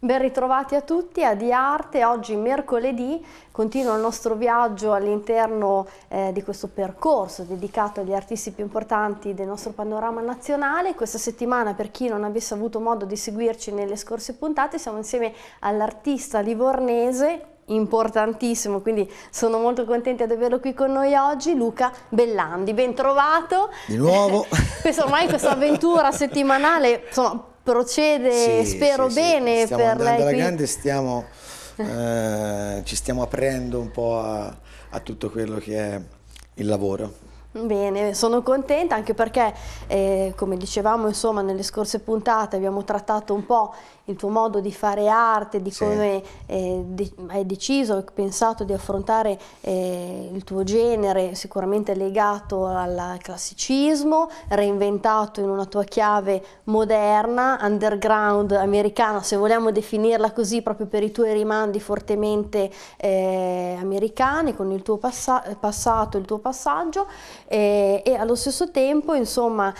Ben ritrovati a tutti a Di Arte. Oggi mercoledì continua il nostro viaggio all'interno di questo percorso dedicato agli artisti più importanti del nostro panorama nazionale. Questa settimana, per chi non avesse avuto modo di seguirci nelle scorse puntate, siamo insieme all'artista livornese importantissimo, quindi sono molto contenta di averlo qui con noi oggi, Luca Bellandi. Ben trovato di nuovo. Ormai questa avventura settimanale, insomma, procede, spero bene. Stiamo per andando lei alla qui. grande, ci stiamo aprendo un po' a tutto quello che è il lavoro. Bene, sono contenta anche perché, come dicevamo insomma nelle scorse puntate, abbiamo trattato un po' il tuo modo di fare arte, di come hai deciso e pensato di affrontare il tuo genere, sicuramente legato al classicismo, reinventato in una tua chiave moderna, underground americana, se vogliamo definirla così, proprio per i tuoi rimandi fortemente americani, con il tuo passato, il tuo passaggio. E allo stesso tempo, insomma,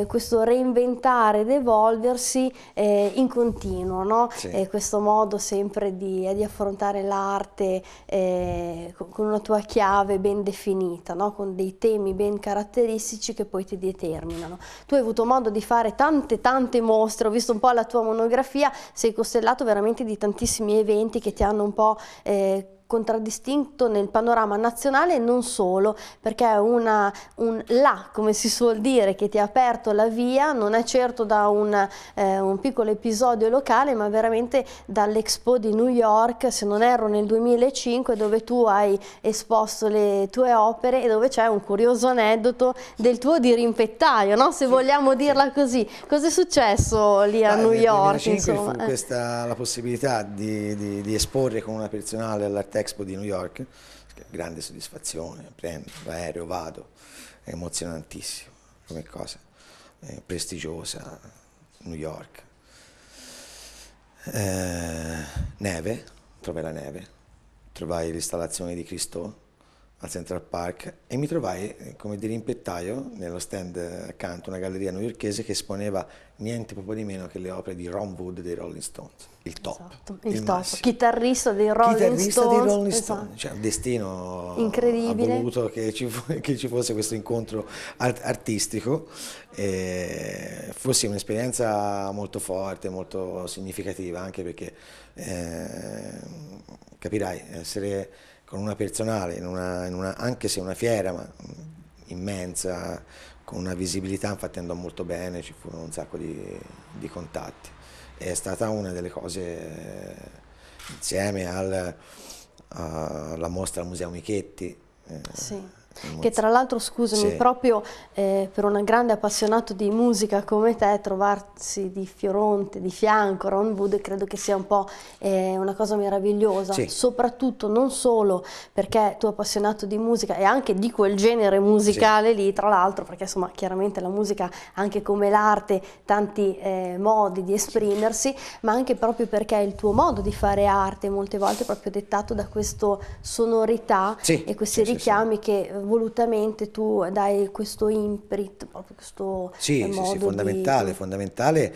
questo reinventare ed evolversi in continuo, no? Questo modo sempre di affrontare l'arte con una tua chiave ben definita, no? Con dei temi ben caratteristici che poi ti determinano. Tu hai avuto modo di fare tante mostre, ho visto un po' la tua monografia, sei costellato veramente di tantissimi eventi che ti hanno un po' contraddistinto nel panorama nazionale e non solo, perché è un come si suol dire, che ti ha aperto la via, non è certo da un piccolo episodio locale, ma veramente dall'Expo di New York, se non erro nel 2005, dove tu hai esposto le tue opere e dove c'è un curioso aneddoto del tuo dirimpettaio, no? Se vogliamo dirla così. Cosa è successo lì a New York? Nel 2005 fu questa la possibilità di esporre con una personale all'Art Expo di New York, grande soddisfazione, prendo l'aereo, vado, è emozionantissimo come cosa, prestigiosa, New York, neve, trovai la neve, trovai l'installazione di Christo al Central Park e mi trovai come dirimpettaio nello stand accanto una galleria newyorkese che esponeva niente proprio di meno che le opere di Ron Wood dei Rolling Stones, il top, esatto, il top, chitarrista dei Rolling Stones, esatto. Cioè, un destino incredibile, ha voluto che ci fosse questo incontro artistico e fosse un'esperienza molto forte, molto significativa, anche perché capirai, essere con una personale, anche se una fiera, ma immensa, con una visibilità, infatti andò molto bene, ci furono un sacco di contatti. È stata una delle cose, insieme alla mostra al Museo Michetti. Che tra l'altro, scusami, proprio per un grande appassionato di musica come te, trovarsi di fronte, di fianco a Ron Wood, credo che sia un po' una cosa meravigliosa, soprattutto non solo perché tu appassionato di musica e anche di quel genere musicale lì, tra l'altro, perché insomma chiaramente la musica, anche come l'arte, tanti modi di esprimersi, ma anche proprio perché il tuo modo di fare arte molte volte è proprio dettato da questa sonorità e questi richiami che volutamente tu dai questo imprint, proprio questo modo fondamentale,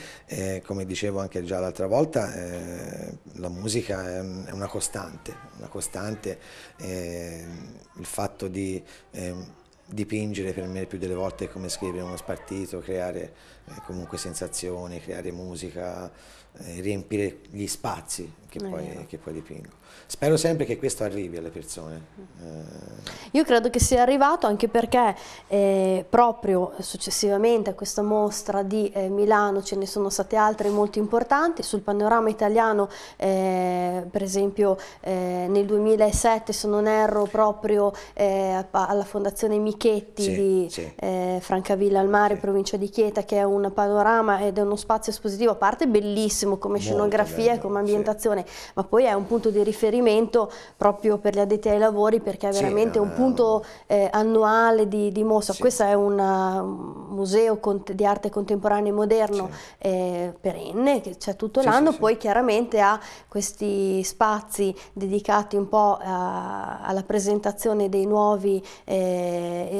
come dicevo anche già l'altra volta, la musica è una costante, il fatto di dipingere per me più delle volte è come scrivere uno spartito, creare comunque sensazioni, creare musica, riempire gli spazi che poi dipingo. Spero sempre che questo arrivi alle persone. Io credo che sia arrivato, anche perché proprio successivamente a questa mostra di Milano ce ne sono state altre molto importanti. Sul panorama italiano, per esempio nel 2007, se non erro, proprio alla Fondazione Michetti di Francavilla al Mare, provincia di Chieta, che è un panorama ed è uno spazio espositivo, a parte bellissimo come scenografia e come ambientazione, ma poi è un punto di riferimento proprio per gli addetti ai lavori, perché è veramente un punto annuale di mostra. Questo è un museo di arte contemporanea e moderno perenne, che c'è tutto l'anno, poi chiaramente ha questi spazi dedicati un po' alla presentazione dei nuovi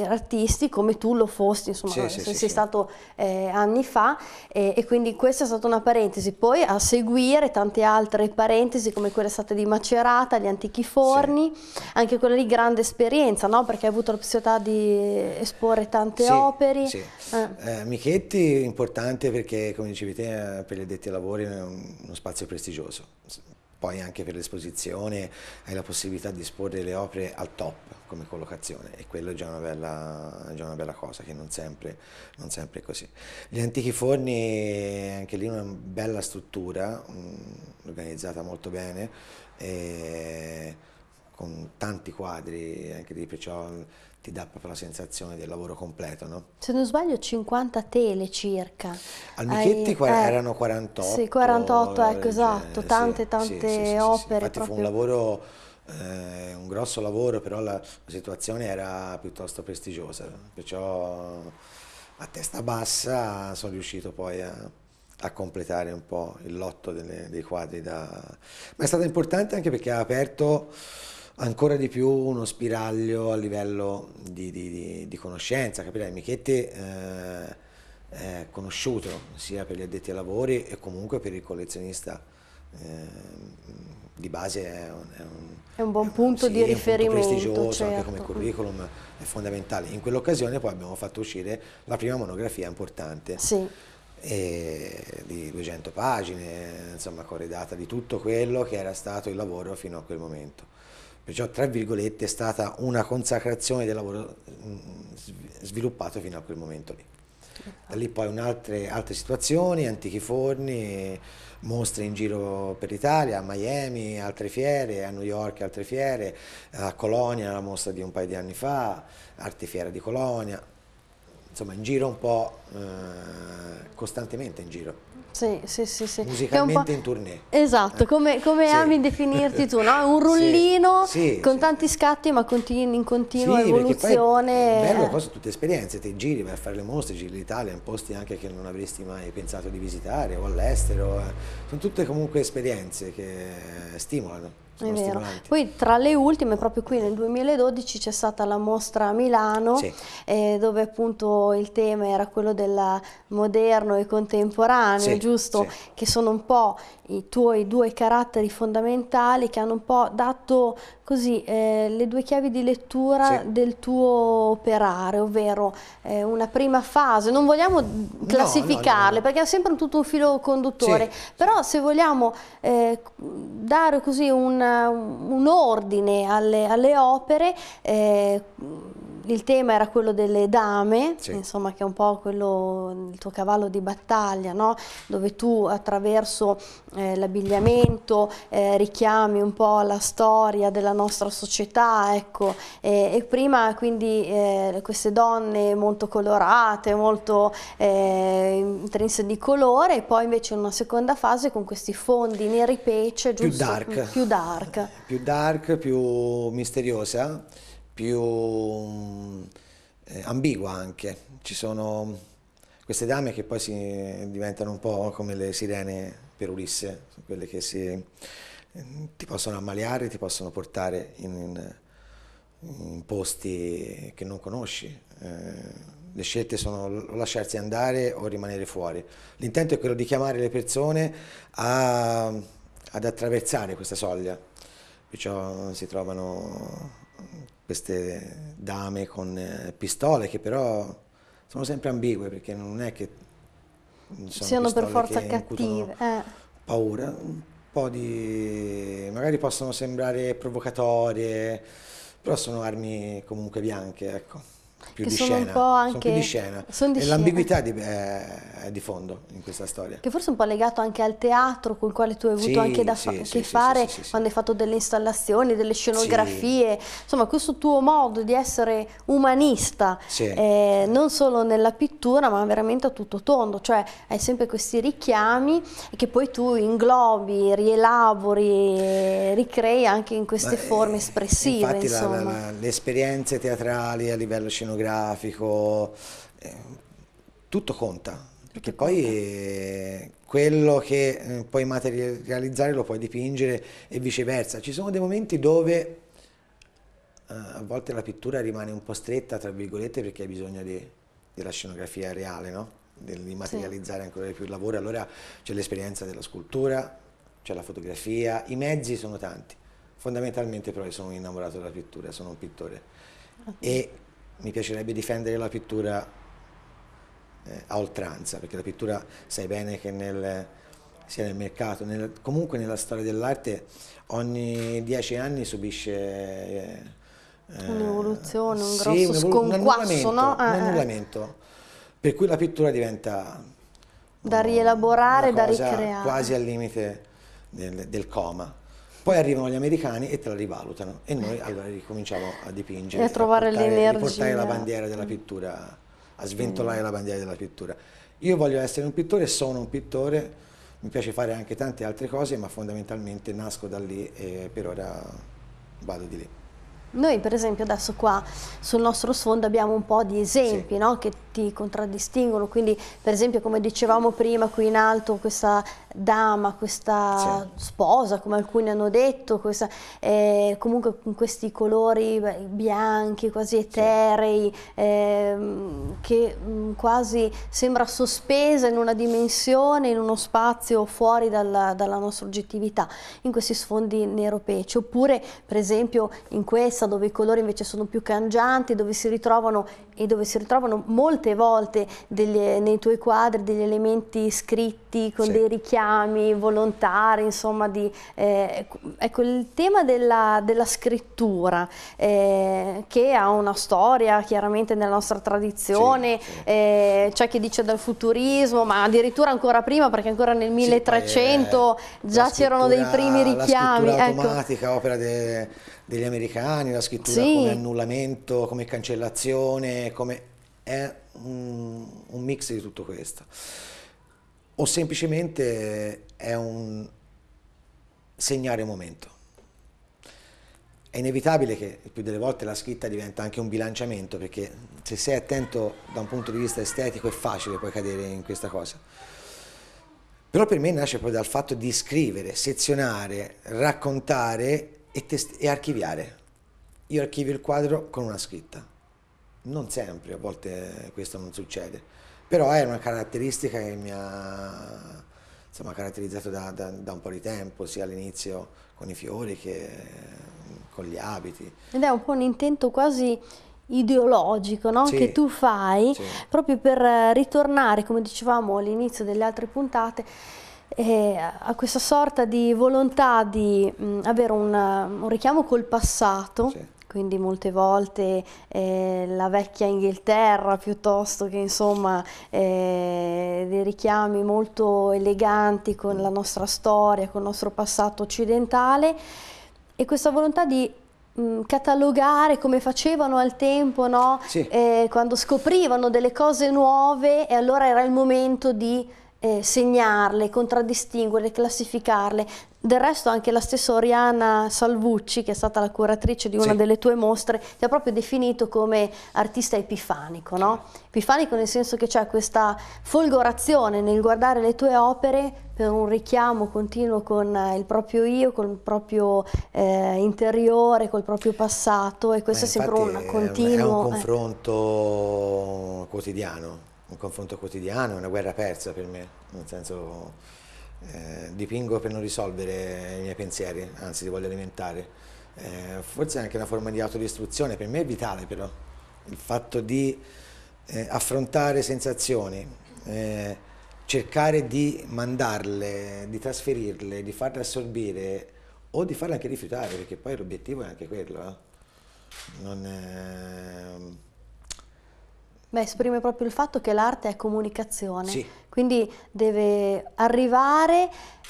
artisti come tu lo fosti, insomma, sei stato anni fa, e quindi questa è stata una parentesi. Poi a seguire tante altre parentesi come quella stata di Macerata, gli Antichi Forni, anche quella di grande esperienza, no? Perché hai avuto la possibilità di esporre tante opere. Michetti importante perché, come dicevi te, per gli addetti ai lavori è uno spazio prestigioso. Poi anche per l'esposizione hai la possibilità di esporre le opere al top come collocazione, e quello è già una bella cosa, che non sempre è così. Gli Antichi Forni, anche lì una bella struttura, organizzata molto bene, con tanti quadri, anche lì, perciò ti dà proprio la sensazione del lavoro completo, no? Se non sbaglio 50 tele circa. Al Michetti erano 48. Sì, 48, ecco, esatto, tante opere. Infatti fu un lavoro, un grosso lavoro, però la situazione era piuttosto prestigiosa, perciò a testa bassa sono riuscito poi a completare un po' il lotto dei quadri. Ma è stato importante anche perché ha aperto ancora di più uno spiraglio a livello di conoscenza. Capirai, Michetti è conosciuto sia per gli addetti ai lavori e comunque per il collezionista. Di base è un buon punto di riferimento, un punto prestigioso, certo. Anche come curriculum è fondamentale. In quell'occasione poi abbiamo fatto uscire la prima monografia importante, di 200 pagine, insomma, corredata di tutto quello che era stato il lavoro fino a quel momento. Perciò, tra virgolette, è stata una consacrazione del lavoro sviluppato fino a quel momento lì. Da lì poi altre situazioni, Antichi Forni, mostre in giro per l'Italia, a Miami, altre fiere, a New York altre fiere, a Colonia la mostra di un paio di anni fa, Artefiera di Colonia, insomma in giro un po', costantemente in giro. Sì. Musicalmente in tournée. Esatto, come ami definirti tu, no? Un rullino con tanti scatti ma in continua evoluzione. È bello, poi sono tutte esperienze, ti giri, vai a fare le mostre, giri l'Italia in posti anche che non avresti mai pensato di visitare, o all'estero. Sono tutte comunque esperienze che stimolano. È vero. Poi tra le ultime, proprio qui nel 2012 c'è stata la mostra a Milano, dove appunto il tema era quello del moderno e contemporaneo, giusto? Che sono un po' i tuoi due caratteri fondamentali che hanno un po' dato così le due chiavi di lettura del tuo operare, ovvero una prima fase, non vogliamo classificarle perché è sempre tutto un filo conduttore, però se vogliamo dare così un ordine alle opere, il tema era quello delle dame, insomma, che è un po' quello, il tuo cavallo di battaglia, no? Dove tu attraverso l'abbigliamento richiami un po' la storia della nostra società, ecco, e prima quindi queste donne molto colorate, molto intrinse di colore, e poi invece in una seconda fase con questi fondi neri pece, giusto? Più dark, più misteriosa, più ambigua anche. Ci sono queste dame che poi diventano un po' come le sirene per Ulisse, quelle che ti possono ammaliare, ti possono portare in posti che non conosci. Le scelte sono o lasciarsi andare o rimanere fuori. L'intento è quello di chiamare le persone ad attraversare questa soglia, perciò si trovano queste dame con pistole che però sono sempre ambigue, perché non è che siano per forza cattive. Paura, un po' magari possono sembrare provocatorie, però sono armi comunque bianche, ecco. Più di scena, un po' anche, sono più di scena, e l'ambiguità è di fondo in questa storia. Che forse è un po' legato anche al teatro con il quale tu hai avuto anche a che fare quando hai fatto delle installazioni, delle scenografie, insomma questo tuo modo di essere umanista, non solo nella pittura ma veramente a tutto tondo, cioè hai sempre questi richiami che poi tu inglobi, rielabori, ricrei anche in queste forme espressive. Infatti le esperienze teatrali a livello scenografico, tutto conta, perché poi quello che puoi materializzare lo puoi dipingere e viceversa. Ci sono dei momenti dove a volte la pittura rimane un po' stretta, tra virgolette, perché hai bisogno della scenografia reale, no? Di materializzare ancora di più il lavoro. Allora c'è l'esperienza della scultura, c'è la fotografia, i mezzi sono tanti. Fondamentalmente però io sono innamorato della pittura, sono un pittore e mi piacerebbe difendere la pittura a oltranza, perché la pittura sai bene che sia nel mercato, comunque nella storia dell'arte ogni 10 anni subisce un'evoluzione, un sì, grosso sconquasso, no? un annullamento, per cui la pittura diventa da rielaborare, una da cosa ricreare. quasi al limite del coma. Poi arrivano gli americani e te la rivalutano e noi allora ricominciamo a dipingere, E a trovare l'energia. riportare la bandiera della pittura, a sventolare la bandiera della pittura. Io voglio essere un pittore, sono un pittore, mi piace fare anche tante altre cose, ma fondamentalmente nasco da lì e per ora vado di lì. Noi per esempio adesso qua sul nostro sfondo abbiamo un po' di esempi, Sì. no, che ti contraddistinguono, quindi per esempio come dicevamo prima qui in alto questa dama, questa Sì. sposa come alcuni hanno detto, comunque con questi colori bianchi quasi eterei, che quasi sembra sospesa in una dimensione, in uno spazio fuori dalla nostra oggettività, in questi sfondi nero pece, oppure per esempio in questa dove i colori invece sono più cangianti, dove si ritrovano molte volte nei tuoi quadri degli elementi scritti con Sì. dei richiami volontari, insomma, ecco il tema della scrittura, che ha una storia chiaramente nella nostra tradizione, Sì, sì. C'è chi dice dal futurismo, ma addirittura ancora prima, perché ancora nel 1300 già c'erano dei primi richiami. La scrittura Ecco. automatica, opera degli americani, la scrittura Sì. come annullamento, come cancellazione, è un mix di tutto questo. O semplicemente è un segnare un momento. È inevitabile che il più delle volte la scritta diventa anche un bilanciamento, perché se sei attento da un punto di vista estetico è facile poi cadere in questa cosa. Però per me nasce proprio dal fatto di scrivere, sezionare, raccontare e archiviare. Io archivio il quadro con una scritta. Non sempre, a volte questo non succede, però è una caratteristica che mi ha insomma, caratterizzato da un po' di tempo, sia all'inizio con i fiori che con gli abiti. Ed è un po' un intento quasi ideologico, no? Sì, Che tu fai sì. proprio per ritornare, come dicevamo all'inizio delle altre puntate, a questa sorta di volontà di avere un richiamo col passato. Sì. Quindi molte volte la vecchia Inghilterra piuttosto che insomma dei richiami molto eleganti con la nostra storia, con il nostro passato occidentale, e questa volontà di catalogare come facevano al tempo, no? Sì. Quando scoprivano delle cose nuove e allora era il momento di segnarle, contraddistinguerle, classificarle. Del resto anche la stessa Oriana Salvucci, che è stata la curatrice di una Sì. delle tue mostre, ti ha proprio definito come artista epifanico, no? Epifanico nel senso che c'è questa folgorazione nel guardare le tue opere per un richiamo continuo con il proprio io, con il proprio interiore, col proprio passato, e questo è sempre un continuo... È un confronto quotidiano. Un confronto quotidiano, è una guerra persa per me, nel senso dipingo per non risolvere i miei pensieri, anzi li voglio alimentare. Forse è anche una forma di autodistruzione, per me è vitale però, il fatto di affrontare sensazioni, cercare di mandarle, di trasferirle, di farle assorbire o di farle anche rifiutare, perché poi l'obiettivo è anche quello. Non è... Beh, esprime proprio il fatto che l'arte è comunicazione, Sì. quindi deve arrivare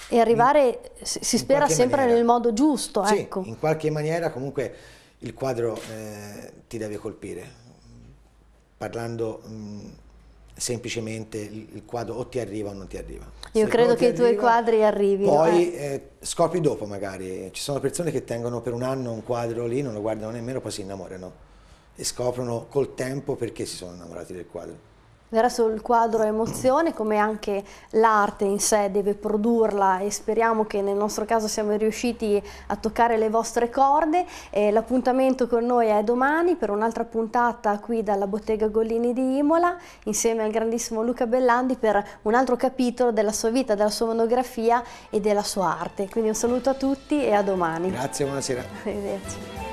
e arrivare, si spera sempre maniera. nel modo giusto, Sì, ecco. in qualche maniera comunque il quadro ti deve colpire. Parlando semplicemente, il quadro o ti arriva o non ti arriva. Io Se credo non ti che i tuoi arriva, quadri arrivino. Poi scopri dopo magari, ci sono persone che tengono per un anno un quadro lì, non lo guardano nemmeno, poi si innamorano e scoprono col tempo perché si sono innamorati del quadro. Verrà sul quadro emozione, come anche l'arte in sé deve produrla, e speriamo che nel nostro caso siamo riusciti a toccare le vostre corde. L'appuntamento con noi è domani per un'altra puntata qui dalla Bottega Gollini di Imola, insieme al grandissimo Luca Bellandi, per un altro capitolo della sua vita, della sua monografia e della sua arte. Quindi un saluto a tutti e a domani. Grazie, buonasera. Arrivederci.